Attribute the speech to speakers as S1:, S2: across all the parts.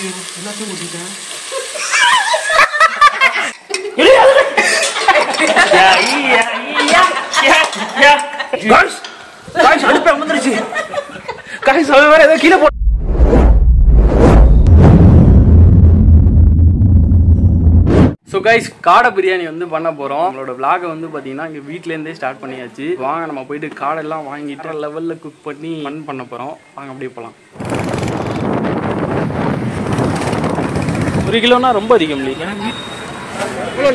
S1: எல்லாத்தையும் ஊத்திட்டேன். அடுப்ப வந்துருச்சு. காய்ஸ் அவன் வேற ஏதோ கீழே போட்டு. ஸோ கைஸ் காடை பிரியாணி வந்து பண்ண போகிறோம். நம்மளோட விளாகை வந்து பார்த்தீங்கன்னா இங்கே வீட்டிலேருந்தே ஸ்டார்ட் பண்ணியாச்சு. வாங்க நம்ம போயிட்டு காடெல்லாம் வாங்கிட்டு லெவலில் குக் பண்ணி ஃபன் பண்ண போகிறோம். வாங்க அப்படியே போகலாம். 1 கிலோனா ரொம்ப அதிகம் இல்லையா? எவ்வளோ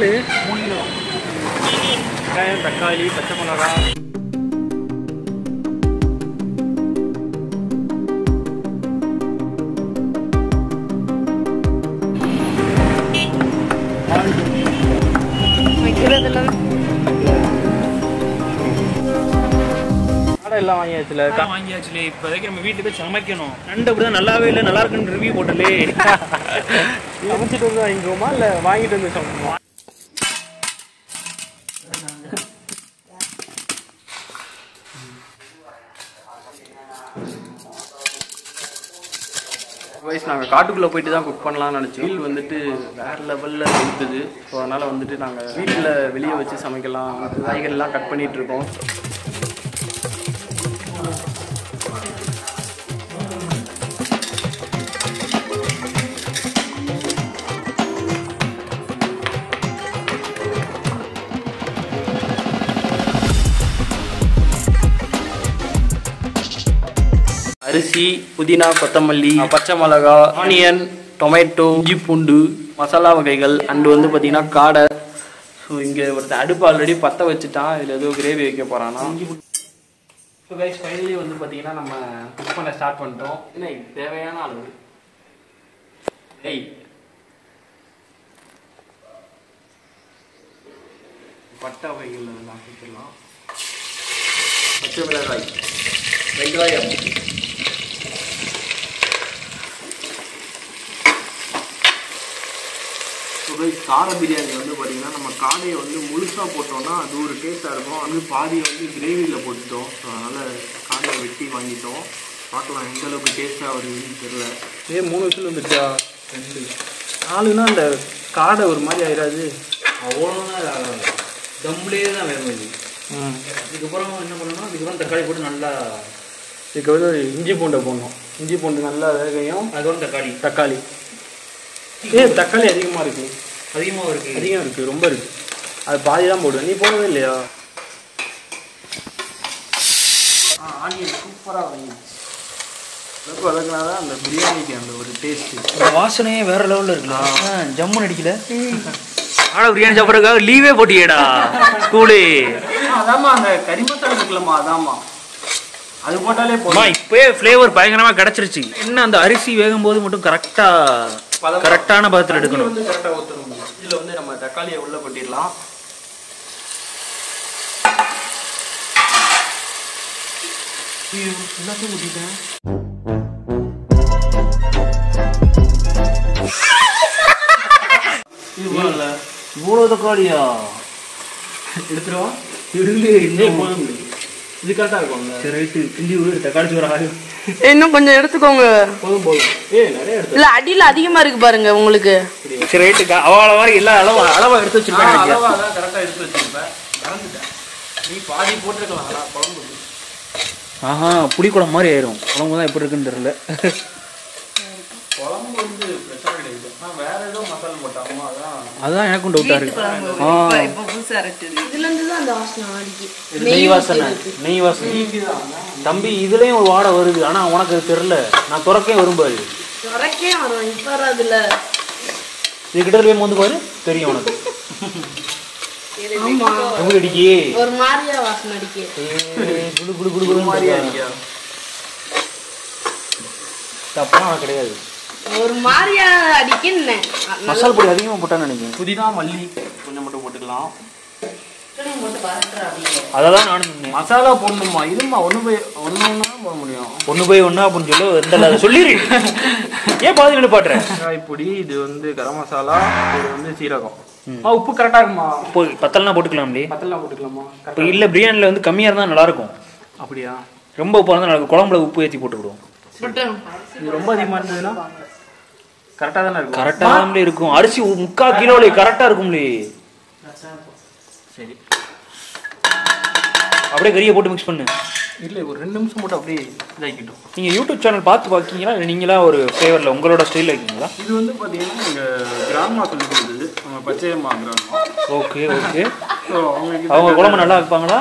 S1: 3 கிலோ வெங்காயம், தக்காளி, பச்சை மிளகாய். எல்லாம் வாங்கியாச்சுல. இப்போதைக்கு நம்ம வீட்டுக்கு போய் சமைக்கணும். நண்டு அப்படிதான் நல்லாவே இல்லை, நல்லா இருக்குன்னு ரிவ்யூ போட்டலே. சமைச்சிட்டு வந்து வாங்கிக்குவோமா இல்லை வாங்கிட்டு வந்து சமைப்போமா? வைஸ் நாங்கள் காட்டுக்குள்ளே போயிட்டு தான் குக் பண்ணலாம்னு நினச்சோம். வீல் வந்துட்டு வேறு லெவலில் இருக்குது. ஸோ அதனால் வந்துட்டு நாங்கள் வீட்டில் வெளியே வச்சு சமைக்கலாம். காய்கறிலாம் கட் பண்ணிகிட்ருக்கோம். அரிசி, புதினா, கொத்தமல்லி, பச்சை மிளகா, ஆனியன், டொமேட்டோ, இஞ்சி பூண்டு, மசாலா வகைகள் அண்டு வந்து பார்த்தீங்கன்னா காடை. ஸோ இங்கே ஒருத்தர் அடுப்பு ஆல்ரெடி பற்ற வச்சுட்டான். இதில் ஏதோ கிரேவி வைக்க போகிறான்னா. ஸோ கைஸ் ஃபைனலி வந்து பார்த்தீங்கன்னா நம்ம குக் பண்ண ஸ்டார்ட் பண்ணிட்டோம். என்ன தேவையான அளவு பட்டை வகைகள் எல்லாம் வச்சுக்கலாம். பச்சை மிளகாய், வெங்காயம், கார பிரியாணி வந்து பார்த்தீங்கன்னா நம்ம காடையை வந்து முழுசாக போட்டோம்னா அது ஒரு டேஸ்ட்டாக இருக்கும். வந்து பாதியை வந்து கிரேவியில் போட்டுட்டோம். ஸோ அதனால் காடையை வெட்டி வாங்கிட்டோம். பார்க்கலாம் எந்த அளவுக்கு டேஸ்ட்டாக வருதுன்னு தெரியல. 3 விசில் வந்துட்டா 2 4னா அந்த காடை ஒரு மாதிரி ஆயிடாது.
S2: அவ்வளோதான் தம்லேயே தான் வேணும் இது. இதுக்கப்புறம் என்ன பண்ணணும், இதுக்கப்புறம் தக்காளி போட்டு நல்லா
S1: இதுக்கு வந்து இஞ்சி பூண்டை போடணும். இஞ்சி பூண்டு நல்லா வேகையும்.
S2: அதுக்கப்புறம்
S1: தக்காளி தக்காளி அதிகமாக இருக்குது. அதிகம் இருக்குது, ரொம்ப இருக்குது. அது பாதி தான் போடுவேன். நீ போடவே இல்லையா? ஆனியன் சூப்பராக வாங்கிடுச்சு. வதக்கினாதான் அந்த பிரியாணிக்கு அந்த ஒரு டேஸ்ட்டு.
S2: இந்த வாசனையே வேறு லெவலில் இருக்குல்ல. ஜம்முன்னு அடிக்கல. ஆனால் பிரியாணி சாப்பிட்றதுக்காக லீவே போட்டியேடா ஸ்கூலு.
S1: அதாம்மா அந்த கறி மசாலா இருக்குல்லம்மா, அதாம்மா அது போட்டாலே போதும்.
S2: இப்போயே ஃப்ளேவர் பயங்கரமாக கிடச்சிருச்சு. என்ன அந்த அரிசி வேகும் போது மட்டும் கரெக்டான பதத்தில் எடுக்கணும்.
S1: வந்து கரெக்டாக ஊற்றணும். இதில் வந்து நம்ம தக்காளியை உள்ளே கொட்டிடலாம். எல்லாத்தையும் ஊற்றிட்டேன்.
S2: இவ்வளோ தக்காளியா
S1: எடுத்துருவோம்.
S2: இது கரெக்டாக இருக்கும். சரி ரைட்டு. கிண்டி விடு. தக்காளி சோறு
S3: இன்னும் கொஞ்சம் எடுத்துக்கோங்க.
S1: போதும். நிறைய எடுத்து
S3: இல்ல அடியில் அதிகமா இருக்கு பாருங்க உங்களுக்கு.
S2: சரி ரைட்டு. அவ்வளோ மாதிரி எல்லா அளவா எடுத்து வச்சிருப்பேன்.
S1: அளவா தான் கரெக்டாக எடுத்து வச்சிருப்பேன். மறந்துட்டேன். நீ பாதி போட்டிருக்கலாம். குழம்பு
S2: புளி குழம்பு மாதிரி ஆயிரும். குழம்பு தான் எப்படி இருக்குன்னு தெரியல.
S1: குழம்பு வந்து பிரச்சனை கிடையாது. வேற ஏதோ மசாலா போட்டாமா,
S2: அதான் எனக்கும் டவுட்டா இருக்கு.
S3: இதுல இருந்து தான் அந்த வாசனை அடிக்கு.
S2: நெய் வாசனை. தம்பி இதுலயும் ஒரு வாடை வருது. ஆனா உனக்கு அது தெரியல. நான் துறக்கே வரும்பாரு.
S3: துறக்கே வரும். இப்ப வராதுல்ல.
S2: இது கிட்ட போய் மோந்து பாரு, தெரியும் உனக்கு. அடிக்கே
S3: ஒரு மாதிரியா வாசனை அடிக்கே.
S2: குடு குடு குடு குடு மாதிரியா அடிக்கா. தப்பா கிடையாது.
S3: ஒரு மாதிரியா அடிக்குன்னு.
S2: மசாலா பொடி அதிகமாக போட்டான்னு நினைக்கிறேன்.
S1: புதினா, மல்லி கொஞ்சம் மட்டும் போட்டுக்கலாம்.
S2: அதான் நானும்
S1: மசாலா போடணுமா? இதுமா ஒன்று போட முடியும்.
S2: ஒன்று அப்படின்னு சொல்லி சொல்லிடு. ஏன் பாதி நினைப்பாட்டுறேன்.
S1: காய்பொடி, இது வந்து கரம் மசாலா, இது வந்து சீரகம். உப்பு கரெக்டாக இருக்குமா?
S2: இப்போ பத்தலாம் போட்டுக்கலாம்லே.
S1: பத்தலாம் போட்டுக்கலாமா?
S2: இப்போ இல்லை பிரியாணியில் வந்து கம்மியாக இருந்தால் நல்லாயிருக்கும்.
S1: அப்படியா?
S2: ரொம்ப உப்பாக இருந்தால் நல்லா இருக்கும். குழம்புல உப்பு ஏற்றி போட்டுக்கிடுவோம்.
S1: இது ரொம்ப அதிகமாக இருந்ததுன்னா கரெக்டாக தானே இருக்கும்.
S2: கரெக்டாக தான் இருக்கும். அரிசி 3/4 கிலோல கரெக்டாக இருக்கும்லே. சரி அப்படியே கறியை போட்டு மிக்ஸ் பண்ணு.
S1: இல்லை ஒரு 2 நிமிஷம் மட்டும் அப்படியே இதாக்கிட்டோம்.
S2: நீங்கள் யூடியூப் சேனல் பார்த்து பார்க்கீங்களா இல்லை நீங்களா ஒரு ஃபேவரில் உங்களோட ஸ்டைலில் வைக்கீங்களா?
S1: இது வந்து பார்த்தீங்கன்னா எங்கள் கிராமமா சொல்லி கொடுத்தது. அவங்க பச்சையம்மா கிராமம்.
S2: Okay okay.
S1: ஸோ
S2: அவங்க குழம்பு நல்லா வைப்பாங்களா?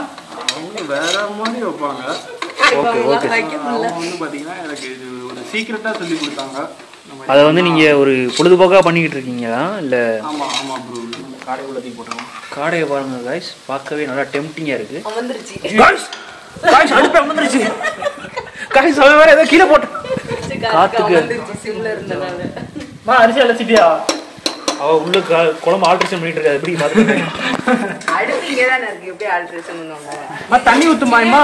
S1: அவங்க வேற மாதிரி வைப்பாங்க.
S2: Okay okay.
S1: அவங்க வந்து பார்த்தீங்கன்னா எனக்கு இது ஒரு சீக்கிரட்டாக சொல்லி கொடுத்தாங்க.
S2: அதை வந்து நீங்கள் ஒரு பொழுதுபோக்காக பண்ணிக்கிட்டு இருக்கீங்களா இல்லை?
S1: ஆமாம் ஆமாம் ப்ரோ. காடை உள்ளதையும் போட்டுருவோம்.
S2: காடையை பாருங்க காய்ஸ், பார்க்கவே நல்லா டெம்ப்டிங்காக இருக்குது.
S3: வந்துருச்சு
S2: காய்ஸ் அடுப்பு வந்துருச்சு. காய்ஸ் அவன் வேற ஏதோ கீழே போட்டு காத்துக்கு
S3: சிம்ல இருந்தனால
S1: அரிசி அழைச்சிட்டியா?
S2: அவ உள்ள குழம்பு ஆல்ட்ரேஷன் பண்ணிட்டு இருக்கா. எப்படி பார்த்து
S3: அடுப்பு இங்கே தானே இருக்கு. எப்படி ஆல்ட்ரேஷன் பண்ணுவாங்க?
S1: தண்ணி ஊற்றுமாய்மா?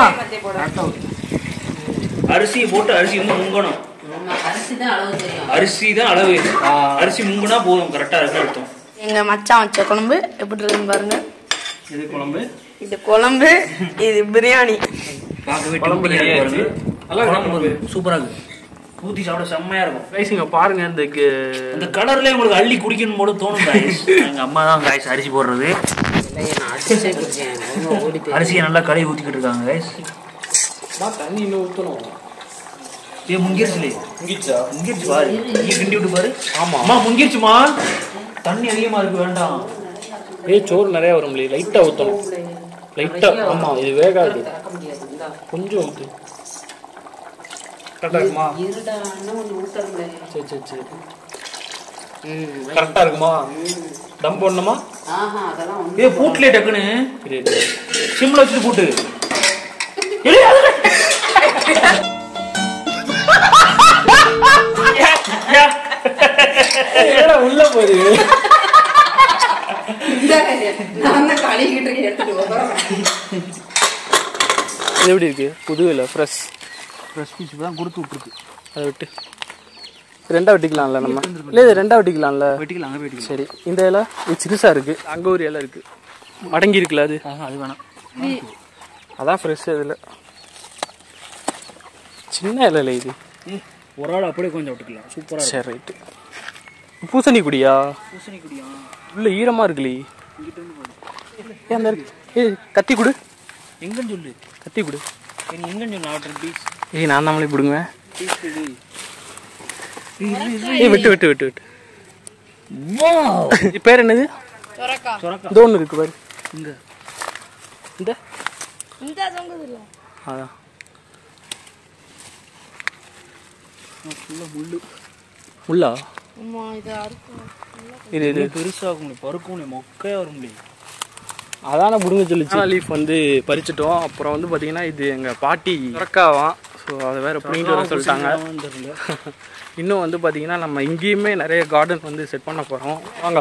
S2: அரிசியை போட்டு அரிசி வந்து முங்கணும்.
S3: அரிசி தான் அளவு தெரியும்.
S2: அரிசி தான் அளவு. அரிசி முங்குனா போதும், கரெக்டாக இருக்கு அர்த்தம்.
S3: எங்க மச்சான் வச்ச குழம்பு எப்படி இருக்குன்னு பாருங்க.
S1: இது குழம்பு,
S3: இது குழம்பு, இது பிரியாணி.
S2: பார்க்கவே
S1: குழம்பு ரெடி ஆயிடுச்சு.
S2: நல்லா குழம்பு சூப்பராக இருக்கு. ஊற்றி சாப்பிட செம்மையா இருக்கும்.
S1: ரைஸ் இங்கே பாருங்க.
S2: இந்த கலர்லேயே உங்களுக்கு அள்ளி குடிக்கணும் போல தோணும் காய்ஸ். எங்கள் அம்மா தான் காய்ஸ் அரிசி போடுறது. அரிசியை நல்லா கழுவி ஊற்றிக்கிட்டு இருக்காங்க காய்ஸ்.
S1: தண்ணி இன்னும் ஊற்றணும்.
S2: ஏ முங்கிருச்சுலே. முங்கிருச்சு பாரு. இங்கே கிண்டி விட்டு பாரு.
S1: ஆமாம்
S2: அம்மா முங்கிருச்சுமா. தண்ணி அதிகமாக இருக்கு, வேண்டாம்.
S1: சோறு நிறையா வரும் இல்லையா? லைட்டாக ஊற்றணும். லைட்டாக. ஆமாம் இது வேகாது. கொஞ்சம் ஊற்று. கரெக்டாக இருக்குமா? சரி சரி சரி. கரெக்டாக இருக்குமா? தம் போடணுமா?
S2: ஏ பூட்லே டக்குன்னு சிம்ல வச்சுட்டு பூட்டு.
S1: உள்ள போகுது. இது எப்படி இருக்கு? புது இல்லை, ஃப்ரெஷ் பீஸ் தான் கொடுத்து விட்டுருக்கு. அதை விட்டு ரெண்டா வெட்டிக்கலாம்ல நம்ம? இல்லை இது ரெண்டா வெட்டிக்கலாம்ல?
S2: வெட்டிக்கலாம், அங்கே வெட்டிக்கலாம்.
S1: சரி. இந்த இலை இது சிறுசாக இருக்கு. அங்கே ஒரு இலை இருக்கு மடங்கி இருக்குல்ல, அது
S2: அது வேணாம்.
S1: அதான் ஃப்ரெஷ். இதில் சின்ன இலை இல்லை இது.
S2: ஒரு ஆள் அப்படியே கொஞ்சம் விட்டுக்கலாம். சூப்பராக.
S1: சரி ரைட்டு. பூசணி குடியா?
S2: பூசணி குடியா?
S1: உள்ள ஈரமாக இருக்குல்ல. ஏன் அந்த ஏ கத்தி கொடு.
S2: எங்கன்னு சொல்லு.
S1: கத்தி கொடு.
S2: நீ எங்கன்னு சொல்லு. Order please.
S1: ஏய் நான் நம்மளே பிடுங்குவேன். ஏய் விட்டு விட்டு விட்டு விட்டு. இது பேர் என்னது?
S3: சொரக்கா.
S2: சொரக்கா.
S1: இதோ ஒன்று இருக்கு பாரு.
S2: இங்கே
S1: இந்த
S3: இந்த தொங்குது இல்லை.
S1: அதான்
S2: முள்ளு.
S1: முள்ளா?
S3: அம்மா இது அறுக்கும்.
S1: இது இது
S2: பெருசாக முடியும், பருக்க முடியும், மொக்கையாக வர முடியும்.
S1: அதான முடுங்க சொல்லிச்சு. லீஃப் வந்து பறிச்சிட்டோம். அப்புறம் வந்து பார்த்தீங்கன்னா இது எங்கள் பாட்டி சுரக்காவாம். ஸோ அதை வேறு பிடிங்கிட்டு வர சொல்லிட்டாங்க. இன்னும் வந்து பார்த்தீங்கன்னா நம்ம இங்கேயுமே நிறைய கார்டன் வந்து செட் பண்ண போகிறோம். வாங்க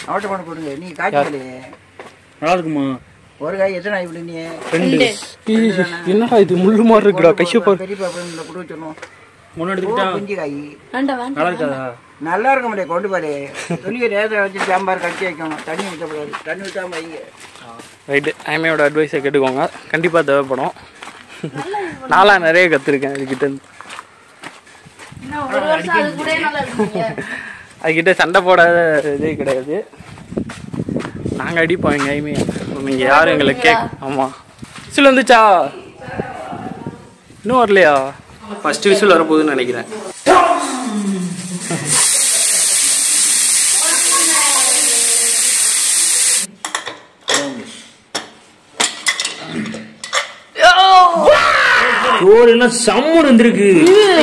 S4: அவட்ட பண்ண கொடுங்க. நீ காய்ச்சலே
S2: நல்லா இருக்குமா?
S4: ஒரு காய் எத்தனை ஆகி விடு? நீ
S1: 2. என்னடா இது முள்ளு மாதிரி இருக்குடா. கையை பாரு.
S4: பெரிய பாப்பா கொடுக்க சொன்னோம்.
S2: முன்ன எடுத்துக்கிட்டா
S4: குஞ்சு காய்
S2: நல்லா இருக்காதா?
S4: நல்லா இருக்க முடியாது. கொண்டு பாரு. துணியை நேரத்தில் வச்சு சாம்பார் கட்டி வைக்கணும். தண்ணி ஊற்றக்கூடாது. தண்ணி ஊற்றாம வைங்க.
S1: ரைட்டு. ஐமையோட அட்வைஸை கேட்டுக்கோங்க. கண்டிப்பாக தேவைப்படும். நான்லாம் நிறைய கற்றுருக்கேன் அதுக்கிட்டேருந்து. அதுக்கிட்ட சண்டை போடாத இதே கிடையாது. நாங்கள் அடிப்போம் எங்கள் ஐமே. நீங்கள் யாரும் எங்களை ஆமாம். விசில் வந்துச்சா? இன்னும் வரலையா? ஃபர்ஸ்ட் விசில் வரப்போகுதுன்னு நினைக்கிறேன்.
S2: சோறு என்ன சம்மன் வந்திருக்கு.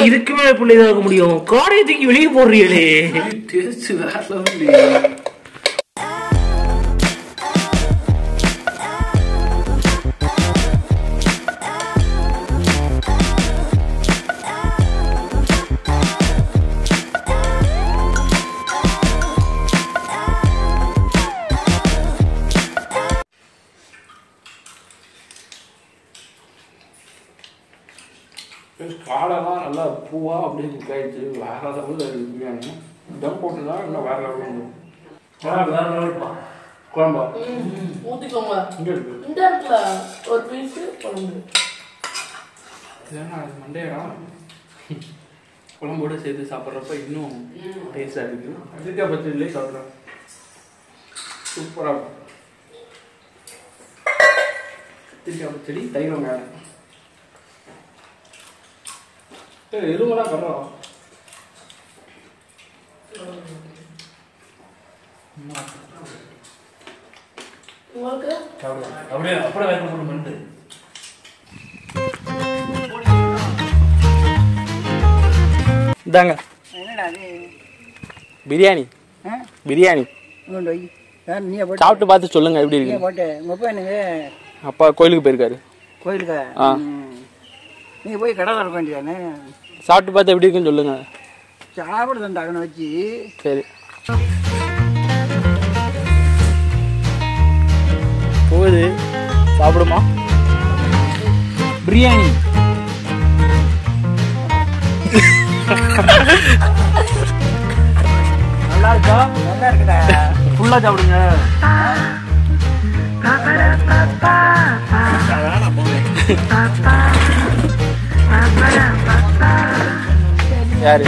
S2: இதுக்கு மேல பிள்ளை இதாக முடியும். காடையை தூக்கி வெளியே போடுறீங்களே.
S1: தெரிச்சு வேற. காடெல்லாம் நல்லா பூவா அப்படியே காய்ச்சி வேற லெவலில் இருக்கு பிரியாணி. தம் போட்டுதான் இன்னும் வேற லெவலில் வேற லெவல் குழம்பா
S3: ஊற்றிக்கோங்க.
S1: இங்கே இருக்கு.
S3: இந்த இடத்துல ஒரு பீஸு குழம்பு.
S1: ஏன்னா அது மண்டையடா. குழம்போடு சேர்த்து சாப்பிட்றப்ப இன்னும் டேஸ்டாக இருக்குது. கத்திரிக்காய் பச்சடிலே சாப்பிட்றோம், சூப்பராக இருக்கும். கத்திரிக்காய் பச்சடி தயிர் வெங்காயம் எலும்பெல்லாம் கட்டுறோம்.
S3: உங்களுக்கு
S2: அப்படியே அப்புறம் வேற போட்டு பண்ணிட்டு
S1: இதாங்க
S4: என்னடா அது
S1: பிரியாணி. பிரியாணி
S4: கொண்டு வை. யார் நீயே போட்டு
S1: சாப்பிட்டு பார்த்து சொல்லுங்க எப்படி
S4: நீயே
S1: இருக்கு.
S4: போட்டு உங்கள் அப்பா எனக்கு
S1: அப்பா கோயிலுக்கு போயிருக்காரு.
S4: கோயிலுக்கா?
S1: ஆ.
S4: நீங்கள் போய் கடை திறக்க வேண்டியதானே?
S1: சாப்பிட்டு பார்த்து எப்படி இருக்குன்னு சொல்லுங்க.
S4: சாப்பிடுதான் தகன வச்சு.
S1: சரி போகுது, சாப்பிடுமா? பிரியாணி
S4: நல்லா இருக்கா? நல்லா இருக்குடா.
S1: ஃபுல்லாக சாப்பிடுங்க. யாரு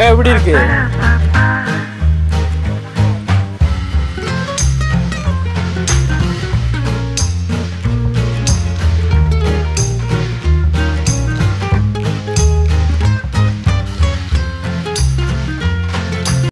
S1: எப்படி இருக்கு?